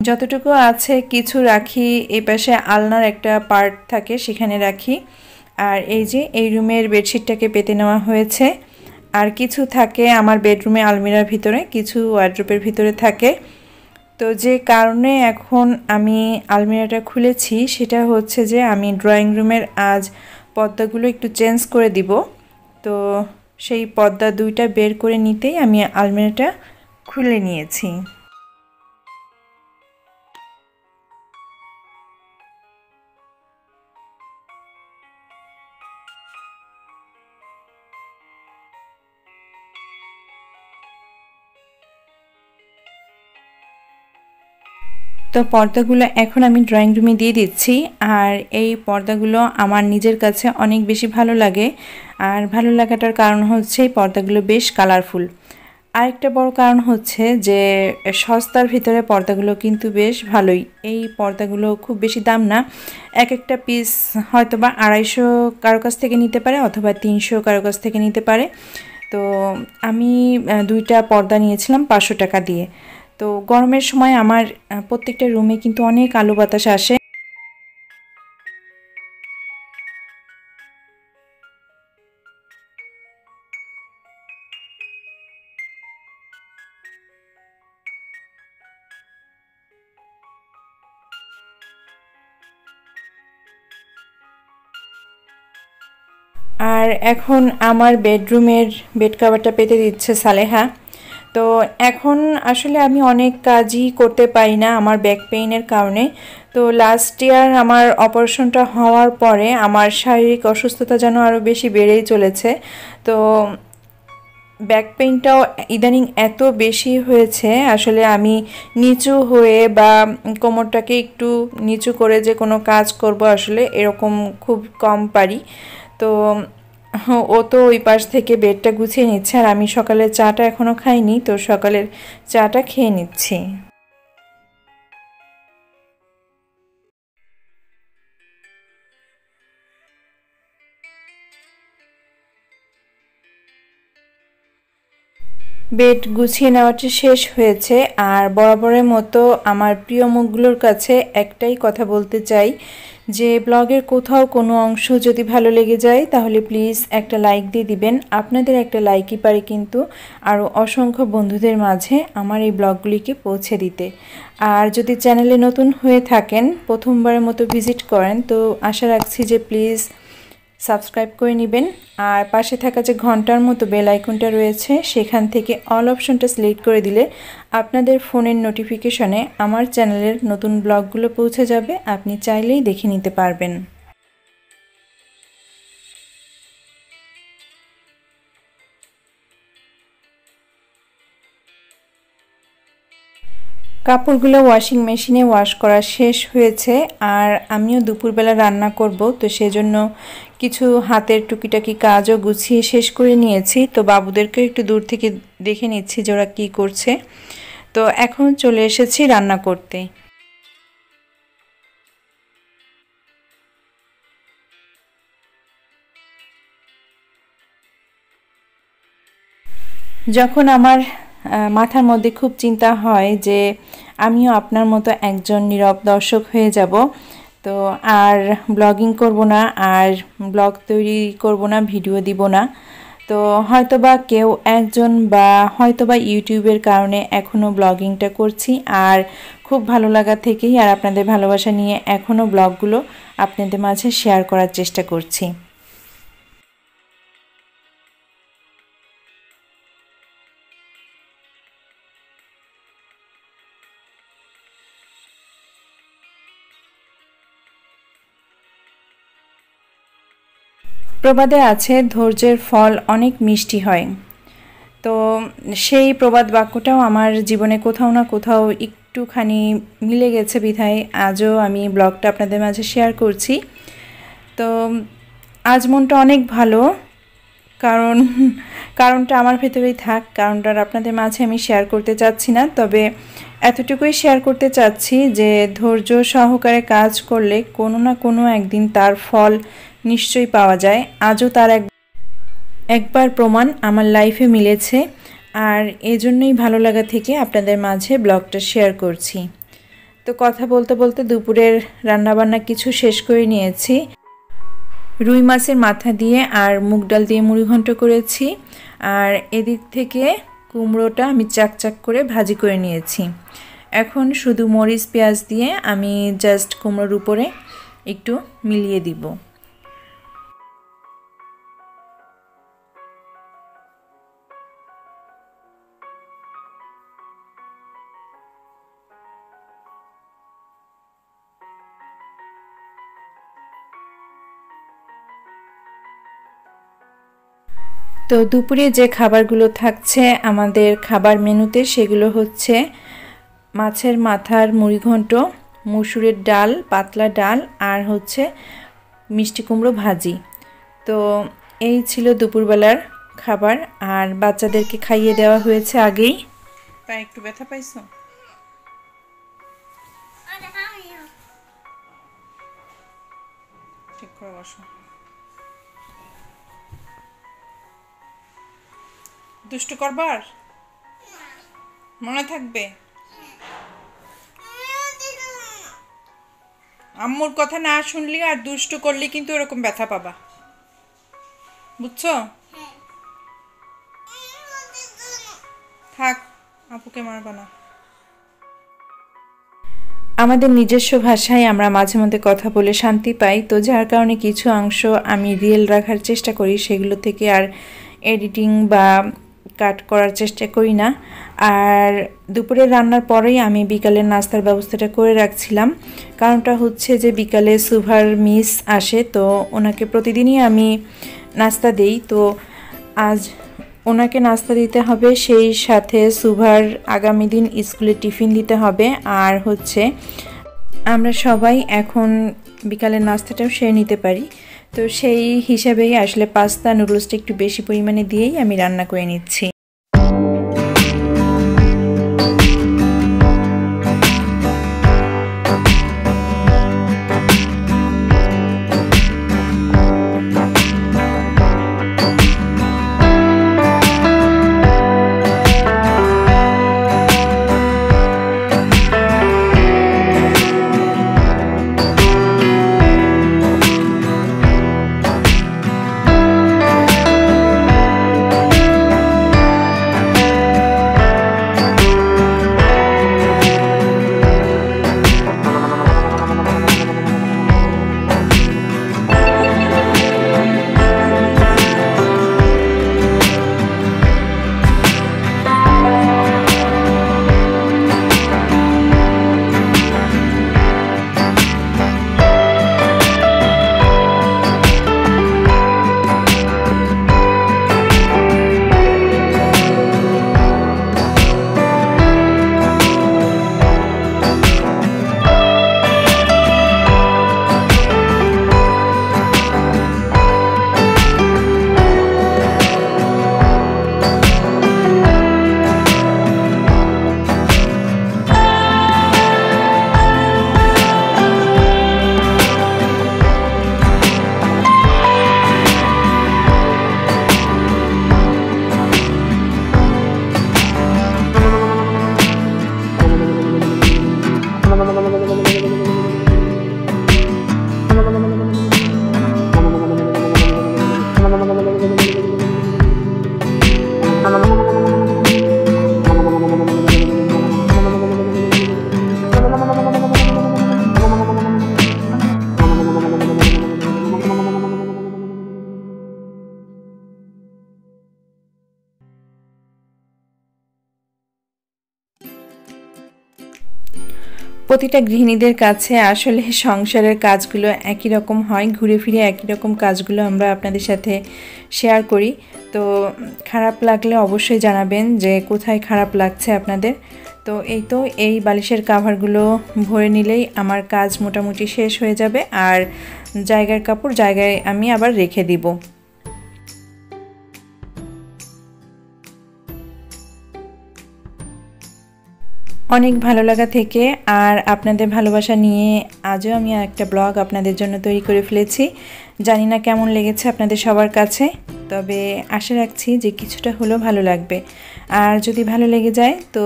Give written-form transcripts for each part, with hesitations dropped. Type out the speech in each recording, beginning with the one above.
যতটুকু আছে কিছু রাখি, এই পাশে আলনার একটা পার্ট থাকে সেখানে রাখি। আর এই যে এই রুমের বেডশিটটাকে পেতে নেওয়া হয়েছে। আর কিছু থাকে আমার বেডরুমে আলমিরার ভিতরে, কিছু ওয়ার্ড্রোবের ভিতরে থাকে। তো যে কারণে এখন আমি আলমিরাটা খুলেছি সেটা হচ্ছে যে আমি ড্রয়িং রুমের আজ পর্দাগুলো একটু চেঞ্জ করে দিব। তো সেই পর্দা দুইটা বের করে নিতেই আমি আলমিরাটা খুলে নিয়েছি। তো পর্দাগুলো এখন আমি ড্রয়িং রুমে দিয়ে দিচ্ছি। আর এই পর্দাগুলো আমার নিজের কাছে অনেক বেশি ভালো লাগে। আর ভালো লাগাটার কারণ হচ্ছে এই পর্দাগুলো বেশ কালারফুল। আরেকটা বড় কারণ হচ্ছে যে সস্তার ভিতরে পর্দাগুলো কিন্তু বেশ ভালোই। এই পর্দাগুলো খুব বেশি দাম না, এক একটা পিস হয়তো বা 250 কারো কাছ থেকে নিতে পারে অথবা 300 কারো কাছ থেকে নিতে পারে। তো আমি দুইটা পর্দা নিয়েছিলাম 500 টাকা দিয়ে। তো গরমের সময় আমার প্রত্যেকটা রুমে কিন্তু অনেক আলো বাতাস আসে। আর এখন আমার বেডরুমের বেড কভারটা পেতে দিচ্ছে সালেহা। তো এখন আসলে আমি অনেক কাজই করতে পারি না আমার ব্যাক পেইনের কারণে। তো লাস্ট ইয়ার আমার অপারেশনটা হওয়ার পরে আমার শারীরিক অসুস্থতা যেন আরও বেশি বেড়েই চলেছে। তো ব্যাক পেইনটাও ইদানিং এত বেশি হয়েছে, আসলে আমি নিচু হয়ে বা কোমরটাকে একটু নিচু করে যে কোনো কাজ করব আসলে এরকম খুব কম পারি। তো ও তো ওই পাশ থেকে বেডটা গুছিয়ে নিচ্ছে, আর আমি সকালের চাটা এখনও খাইনি, তো সকালের চাটা খেয়ে নিচ্ছি। বেড গুছিয়ে নেওয়াটা শেষ হয়েছে। আর বরাবরের মতো আমার প্রিয় মুখগুলোর কাছে একটাই কথা বলতে চাই যে ব্লগের কোথাও কোনো অংশ যদি ভালো লেগে যায় তাহলে প্লিজ একটা লাইক দিয়ে দিবেন। আপনাদের একটা লাইকই পারে কিন্তু আরও অসংখ্য বন্ধুদের মাঝে আমার এই ব্লগগুলিকে পৌঁছে দিতে। আর যদি চ্যানেলে নতুন হয়ে থাকেন, প্রথমবারের মতো ভিজিট করেন, তো আশা রাখছি যে প্লিজ সাবস্ক্রাইব করে নেবেন। আর পাশে থাকা যে ঘন্টার মতো বেল আইকনটা রয়েছে সেখান থেকে অল অপশনটা সিলেক্ট করে দিলে আপনাদের ফোনের নোটিফিকেশনে আমার চ্যানেলের নতুন ব্লগগুলো পৌঁছে যাবে, আপনি চাইলেই দেখে নিতে পারবেন। কাপড়গুলো ওয়াশিং মেশিনে ওয়াশ করা শেষ হয়েছে। আর আমিও দুপুরবেলা রান্না করব, তো সেজন্য কিছু হাতের টুকিটাকি কাজও গুছিয়ে শেষ করে নিয়েছি। তো বাবুদেরকে একটু দূর থেকে দেখে নিচ্ছি যে ওরা কী করছে। তো এখন চলে এসেছি রান্না করতে। যখন আমার মাথার মধ্যে খুব চিন্তা হয় যে আমিও আপনার মতো একজন নীরব দর্শক হয়ে যাব, তো আর ব্লগিং করব না, আর ব্লগ তৈরি করব না, ভিডিও দিব না, তো হয়তোবা কেউ একজন বা হয়তোবা ইউটিউবের কারণে এখনও ব্লগিংটা করছি। আর খুব ভালো লাগা থেকেই আর আপনাদের ভালোবাসা নিয়ে এখনও ব্লগগুলো আপনাদের মাঝে শেয়ার করার চেষ্টা করছি। প্রবাদে আছে ধৈর্যের ফল অনেক মিষ্টি হয়। তো সেই প্রবাদ বাক্যটাও আমার জীবনে কোথাও না কোথাও একটুখানি মিলে গেছে বিধায় আজও আমি ব্লগটা আপনাদের মাঝে শেয়ার করছি। তো আজ মনটা অনেক ভালো, কারণটা আমার ভেতরেই থাক, কারণটা আপনাদের মাঝে আমি শেয়ার করতে চাচ্ছি না। তবে এতটুকুই শেয়ার করতে চাচ্ছি যে ধৈর্য সহকারে কাজ করলে কোনো না কোনো একদিন তার ফল নিশ্চয়ই পাওয়া যায়। আজও তার একবার প্রমাণ আমার লাইফে মিলেছে। আর এজন্যই ভালো লাগা থেকে আপনাদের মাঝে ব্লগটা শেয়ার করছি। তো কথা বলতে বলতে দুপুরের রান্নাবান্না কিছু শেষ করে নিয়েছি। রুই মাছের মাথা দিয়ে আর মুগ ডাল দিয়ে মুড়িঘণ্ট করেছি। আর এদিক থেকে কুমড়োটা আমি চাকচাক করে ভাজি করে নিয়েছি। এখন শুধু মরিচ পেঁয়াজ দিয়ে আমি জাস্ট কুমড়োর উপরে একটু মিলিয়ে দিব। তো দুপুরে যে খাবারগুলো থাকছে আমাদের খাবার মেনুতে সেগুলো হচ্ছে মাছের মাথার মুড়িঘণ্ট, মসুরের ডাল, পাতলা ডাল আর হচ্ছে মিষ্টি কুমড়ো ভাজি। তো এই ছিল দুপুরবেলার খাবার। আর বাচ্চাদেরকে খাইয়ে দেওয়া হয়েছে আগেই। পায়ে একটু ব্যথা পাইছো? ঠিক করে বসো। দুষ্টু করবার মনে থাকবে? আম্মুর কথা না শুনলি আর দুষ্টু করলে কিন্তু এরকম ব্যথা পাবা, বুঝছো? থাক, আপুকে মারবা না। আমাদের নিজস্ব ভাষায় আমরা মাঝে মধ্যে কথা বলে শান্তি পাই, তো যার কারণে কিছু অংশ আমি রিয়েল রাখার চেষ্টা করি, সেগুলো থেকে আর এডিটিং বা কাট করার চেষ্টা করি না। আর দুপুরে রান্নার পরেই আমি বিকালের নাস্তার ব্যবস্থাটা করে রাখছিলাম। কারণটা হচ্ছে যে বিকালে সুভার মিস আসে, তো ওনাকে প্রতিদিনই আমি নাস্তা দেই। তো আজ ওনাকে নাস্তা দিতে হবে, সেই সাথে সুভার আগামী দিন স্কুলে টিফিন দিতে হবে। আর হচ্ছে আমরা সবাই এখন বিকালের নাস্তাটাও সেরে নিতে পারি। তো সেই হিসাবেই আসলে পাস্তা নুডলসটা একটু বেশি পরিমাণে দিয়েই আমি রান্না করে নিচ্ছি। প্রতিটা গৃহিণীদের কাছে আসলে সংসারের কাজগুলো একই রকম হয়, ঘুরে ফিরে একই রকম কাজগুলো আমরা আপনাদের সাথে শেয়ার করি। তো খারাপ লাগলে অবশ্যই জানাবেন যে কোথায় খারাপ লাগছে আপনাদের। তো এই বালিশের কাভারগুলো ভরে নিলেই আমার কাজ মোটামুটি শেষ হয়ে যাবে। আর জায়গার কাপড় জায়গায় আমি আবার রেখে দিব। অনেক ভালো লাগা থেকে আর আপনাদের ভালোবাসা নিয়ে আজও আমি একটা ব্লগ আপনাদের জন্য তৈরি করে ফেলেছি। জানি না কেমন লেগেছে আপনাদের সবার কাছে। তবে আশা রাখছি যে কিছুটা হলেও ভালো লাগবে। আর যদি ভালো লেগে যায় তো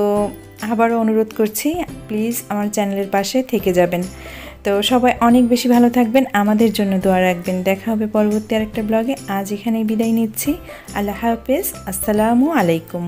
আবারও অনুরোধ করছি, প্লিজ আমার চ্যানেলের পাশে থেকে যাবেন। তো সবাই অনেক বেশি ভালো থাকবেন, আমাদের জন্য দোয়া রাখবেন। দেখা হবে পরবর্তী আরেকটা ব্লগে। আজ এখানেই বিদায় নিচ্ছি। আল্লাহ হাফেজ, আসসালামু আলাইকুম।